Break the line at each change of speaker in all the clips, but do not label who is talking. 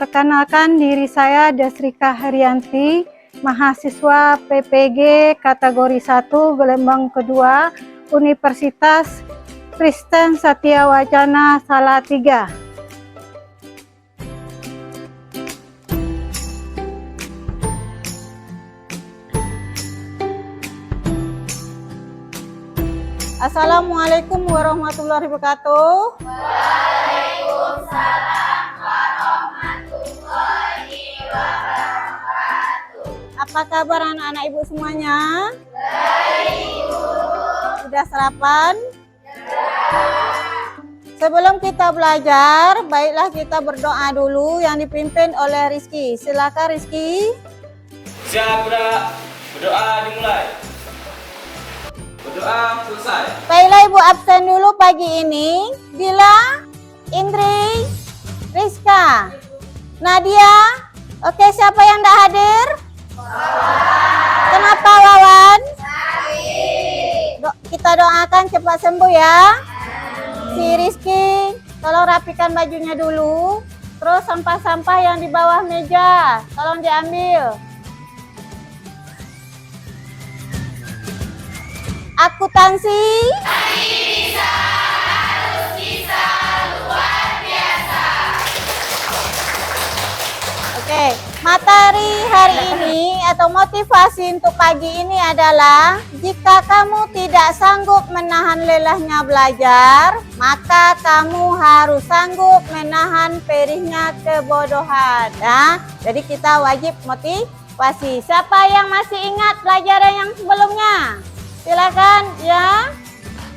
Perkenalkan diri saya Desrika Herianti, mahasiswa PPG kategori 1 gelombang kedua Universitas Kristen Satya Wacana Salatiga. Assalamualaikum warahmatullahi wabarakatuh.
Waalaikumsalam warahmatullahi wabarakatuh.
Apa kabar anak-anak ibu semuanya?
Baik, Ibu.
Sudah sarapan? Sebelum kita belajar, baiklah kita berdoa dulu yang dipimpin oleh Rizky. Silakan Rizky.
Siap, Bra. Berdoa dimulai. Berdoa selesai.
Baiklah ibu absen dulu pagi ini. Dila, Indri, Rizka, Nadia. Oke, siapa yang tidak hadir? Kenapa Wawan? Kita doakan cepat sembuh ya. Si Rizky, tolong rapikan bajunya dulu. Terus sampah-sampah yang di bawah meja, tolong diambil. Akuntansi.
Harus bisa luar biasa.
Oke, materi hari ini atau motivasi untuk pagi ini adalah jika kamu tidak sanggup menahan lelahnya belajar, maka kamu harus sanggup menahan perihnya kebodohan. Ya, jadi kita wajib motivasi. Siapa yang masih ingat pelajaran yang sebelumnya? Silakan ya.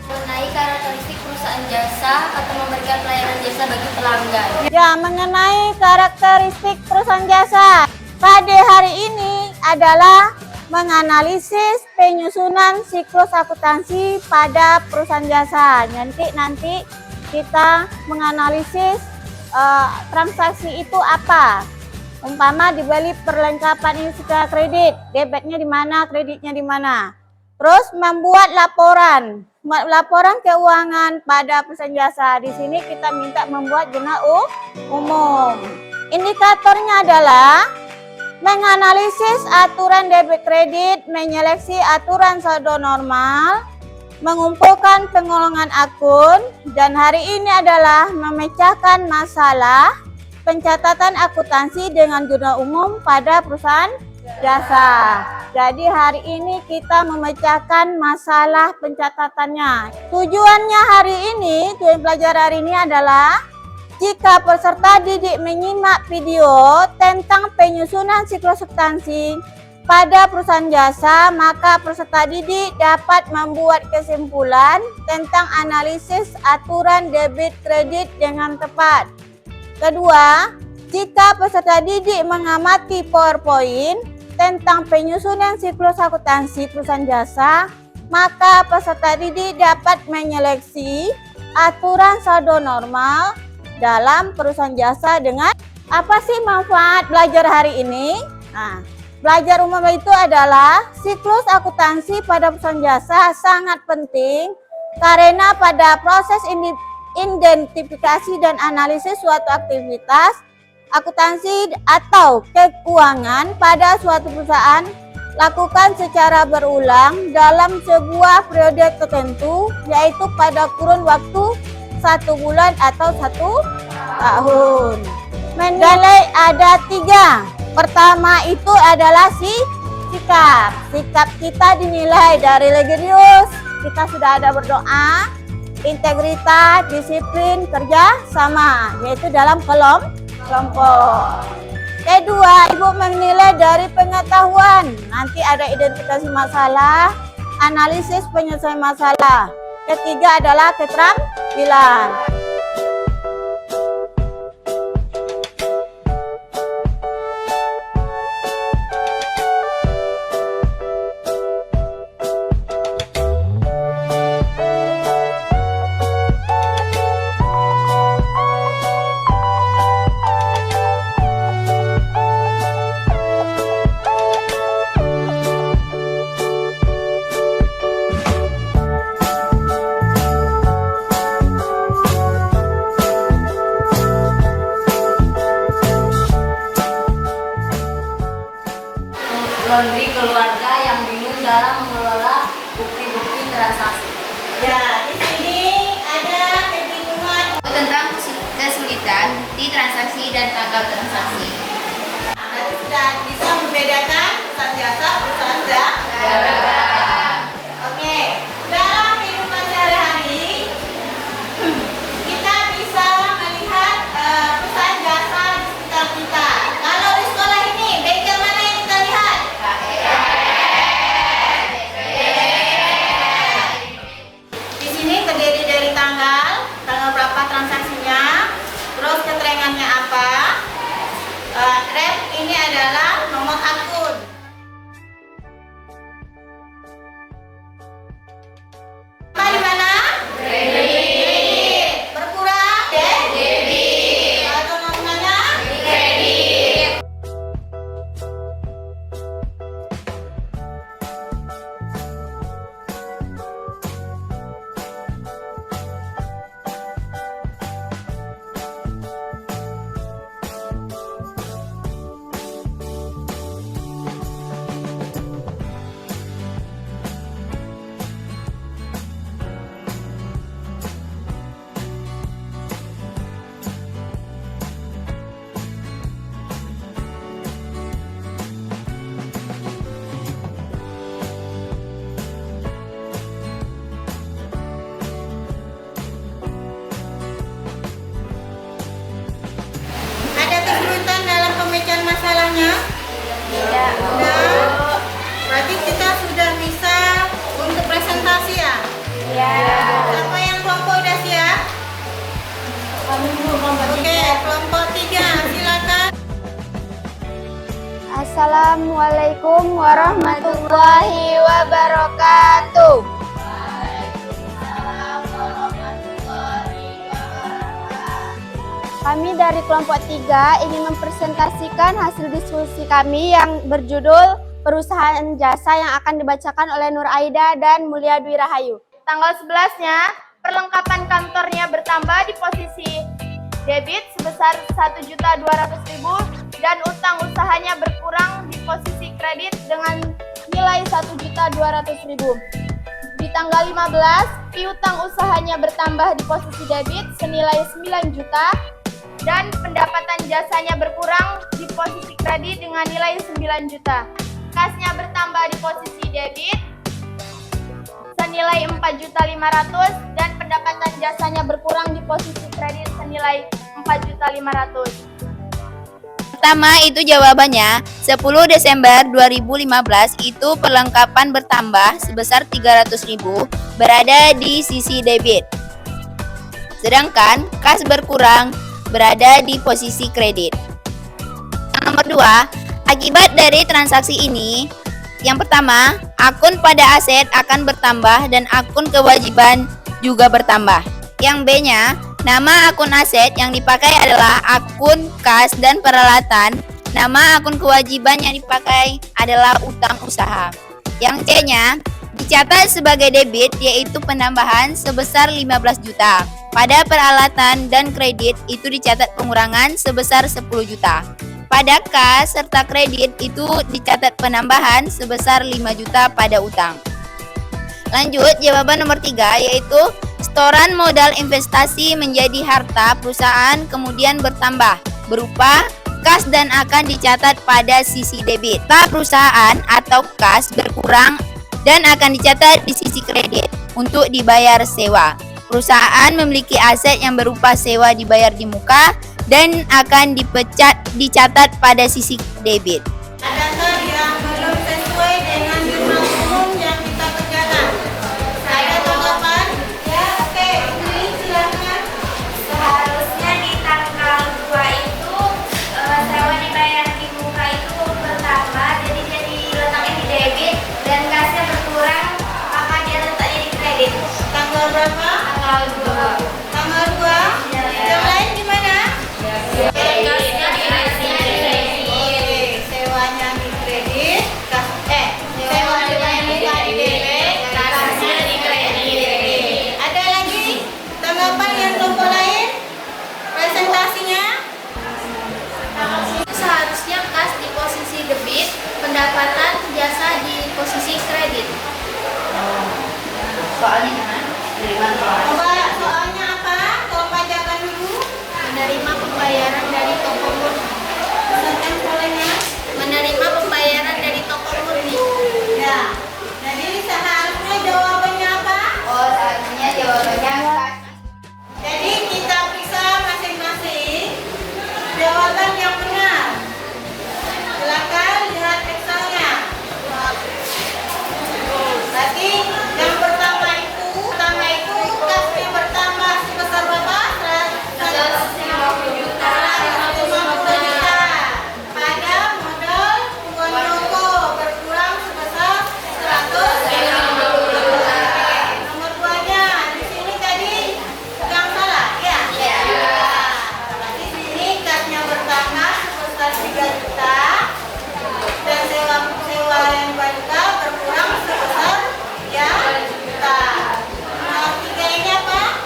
Mengenai karakteristik perusahaan jasa atau memberikan pelayanan jasa bagi pelanggan.
Ya, mengenai karakteristik perusahaan jasa. Pada hari ini adalah menganalisis penyusunan siklus akuntansi pada perusahaan jasa. Nanti kita menganalisis transaksi itu apa. Umpama dibeli perlengkapan ini secara kredit, debitnya di mana, kreditnya di mana. Terus membuat laporan keuangan pada perusahaan jasa. Di sini kita minta membuat jurnal umum. Indikatornya adalah menganalisis aturan debit kredit, menyeleksi aturan saldo normal, mengumpulkan pengolongan akun, dan hari ini adalah memecahkan masalah pencatatan akuntansi dengan jurnal umum pada perusahaan jasa. Jadi hari ini kita memecahkan masalah pencatatannya. Tujuan pelajaran hari ini adalah jika peserta didik menyimak video tentang penyusunan siklus akuntansi pada perusahaan jasa, maka peserta didik dapat membuat kesimpulan tentang analisis aturan debit kredit dengan tepat. Kedua, jika peserta didik mengamati PowerPoint tentang penyusunan siklus akuntansi perusahaan jasa, maka peserta didik dapat menyeleksi aturan saldo normal dalam perusahaan jasa dengan apa sih manfaat belajar hari ini? Nah, belajar umum itu adalah siklus akuntansi pada perusahaan jasa sangat penting karena pada proses identifikasi dan analisis suatu aktivitas akuntansi atau keuangan pada suatu perusahaan lakukan secara berulang dalam sebuah periode tertentu, yaitu pada kurun waktu 1 bulan atau 1 tahun. Menilai ada 3. Pertama itu adalah sikap. Sikap kita dinilai dari religius, kita sudah ada berdoa, integritas, disiplin, kerja sama, yaitu dalam kelompok. Kedua, ibu menilai dari pengetahuan. Nanti ada identifikasi masalah, analisis penyelesaian masalah. Ketiga adalah keterampilan.
laundry keluarga yang bingung dalam mengelola bukti-bukti transaksi.
Ya, di sini ada kebingungan
Tentang kesulitan bukti transaksi dan tanggal transaksi.
Anda sudah bisa membedakan perusahaan jasa, perusahaan jasa. Oke, dalam kehidupan sehari-hari kita bisa melihat perusahaan jasa di sekitar kita. Kalau di sekolah ini, bengkel mana yang kita lihat? Di sini terdiri dari tanggal berapa transaksinya, terus keterangannya apa. Rep ini adalah nomor akun. Apa di mana? Kredit. Berkurang? Debit. Atau namanya? Kredit. Ada kesulitan dalam pemecahan masalahnya?
Tidak.
Nah, berarti kita sudah bisa untuk presentasi ya? Siapa yang kelompok udah siap? Oke, kelompok 3 silakan.
Assalamualaikum warahmatullahi wabarakatuh. Kami dari kelompok 3 ingin mempresentasikan hasil diskusi kami yang berjudul Perusahaan Jasa yang akan dibacakan oleh Nur Aida dan Mulia Dwi Rahayu. Tanggal 11-nya, perlengkapan kantornya bertambah di posisi debit sebesar 1.200.000 dan utang usahanya berkurang di posisi kredit dengan nilai 1.200.000. Di tanggal 15, piutang usahanya bertambah di posisi debit senilai 9 juta dan pendapatan jasanya berkurang di posisi kredit dengan nilai 9 juta. Kasnya bertambah di posisi debit senilai 4.500.000 dan pendapatan jasanya berkurang di posisi kredit senilai 4.500.000.
Pertama itu jawabannya, 10 Desember 2015 itu perlengkapan bertambah sebesar 300.000 berada di sisi debit. Sedangkan kas berkurang berada di posisi kredit. Yang nomor 2, akibat dari transaksi ini, yang pertama, akun pada aset akan bertambah dan akun kewajiban juga bertambah. Yang B-nya, nama akun aset yang dipakai adalah akun kas dan peralatan. Nama akun kewajiban yang dipakai adalah utang usaha. Yang C-nya, dicatat sebagai debit yaitu penambahan sebesar 15 juta. Pada peralatan dan kredit itu dicatat pengurangan sebesar 10 juta. Pada kas serta kredit itu dicatat penambahan sebesar 5 juta pada utang. Lanjut, jawaban nomor 3 yaitu setoran modal investasi menjadi harta perusahaan kemudian bertambah berupa kas dan akan dicatat pada sisi debit. Harta perusahaan atau kas berkurang dan akan dicatat di sisi kredit untuk dibayar sewa. Perusahaan memiliki aset yang berupa sewa dibayar di muka dan akan dicatat pada sisi debit.
Adakah yang belum sesuai dengan jurnal umum yang kita kerjakan? Ada tanggapan? Ya, oke. Ini silakan.
Seharusnya di tanggal 2 itu sewa dibayar di muka itu bertambah, jadi letaknya di debit dan kasnya berkurang, maka dia letaknya di kredit.
Tanggal berapa?
Tanggal 2.
Tanggal 2. Yang lain gimana?
Kasnya di kredit.
Oke, sewa
soalnya
Coba soalnya apa? Tolong bacakan dulu.
Menerima pembayaran dari toko murni.
Pesankan soalnya.
Menerima pembayaran dari toko murni.
Ya. Jadi seharusnya jawabannya apa?
Oh, seharusnya jawabannya
Jadi kita periksa masing-masing jawaban yang benar. Silakan lihat Excelnya. Berarti yang pertama itu kasnya bertambah sebesar berapa?
150 juta.
150 juta. Pada modal uang toko berkurang sebesar 150 juta. Nomor 2-nya di sini tadi yang salah, ya?
Iya.
Berarti di sini kasnya bertambah sebesar 3 juta dan sewa yang juga berkurang sebesar 3 juta. Nomor 3 ini apa?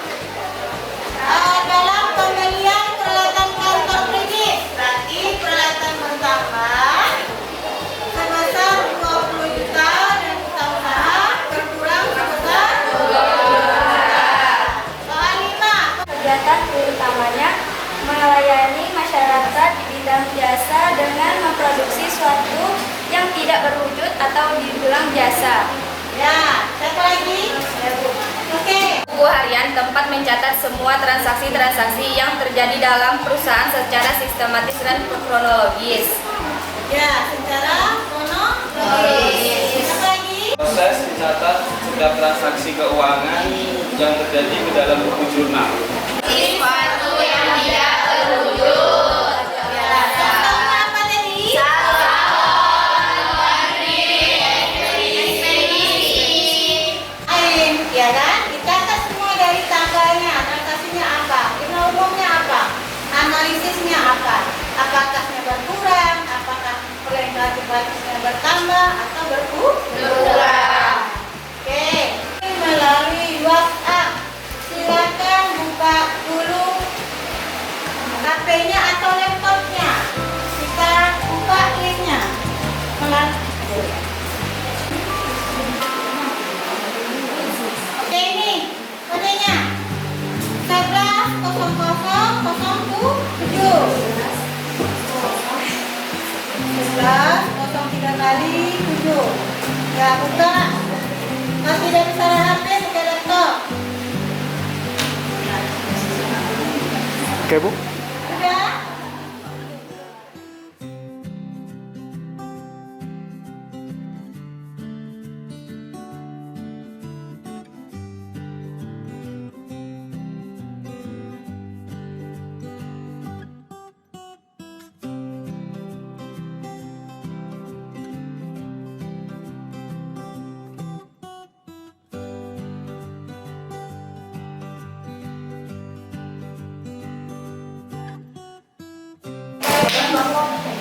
Dalam pembelian peralatan kantor kredit, berarti peralatan bertambah sebesar 20 juta dan usaha berkurang sebesar 20 juta. Soal 5.
Kegiatan utamanya melayani masyarakat di bidang jasa dengan memproduksi suatu yang tidak berwujud atau dibilang jasa.
Ya, siapa lagi? Oke.
Buku harian tempat mencatat semua transaksi-transaksi yang terjadi dalam perusahaan secara sistematis dan kronologis.
Ya, secara kronologis. Siapa lagi?
Proses mencatat setiap transaksi keuangan yang terjadi ke dalam buku jurnal.
Sesuatu yang tidak terwujud.
Contohnya apa tadi? Lain, ya kan? Dicatat semua dari tanggalnya, transaksinya apa, jurnal umumnya apa, analisisnya apa, apakah berkurang, apakah gratisnya bertambah atau berkurang. Oke, melalui WhatsApp, silakan buka dulu HP-nya atau laptopnya. Kita buka linknya. Oke, ini kodenya 11.0007 kali 7. Ya, buka. Kalau tidak bisa HP, buka laptop.
Oke, Bu.
Udah?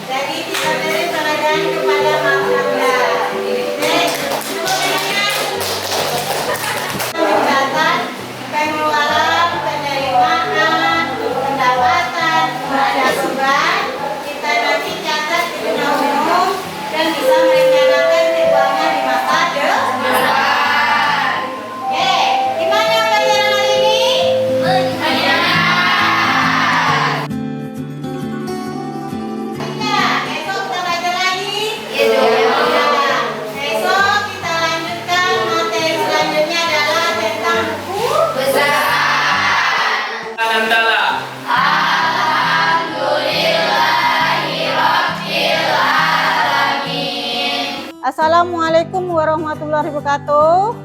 Jadi kita beri penghargaan kepada Mas Anda. Mencatat pengeluaran, penerimaan, pendapatan, ada beban. Kita nanti catat di jurnal umum dan bisa merencanakan jadwalnya di masa depan. Oke, gimana pelajaran hari ini? Ya, besok kita belajar lagi. Ya, besok kita lanjutkan materi selanjutnya adalah tentang buku besar.
Anandala.
Assalamualaikum warahmatullahi wabarakatuh.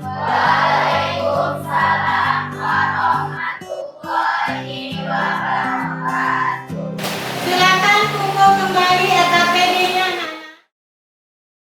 Silakan kumpul kembali atas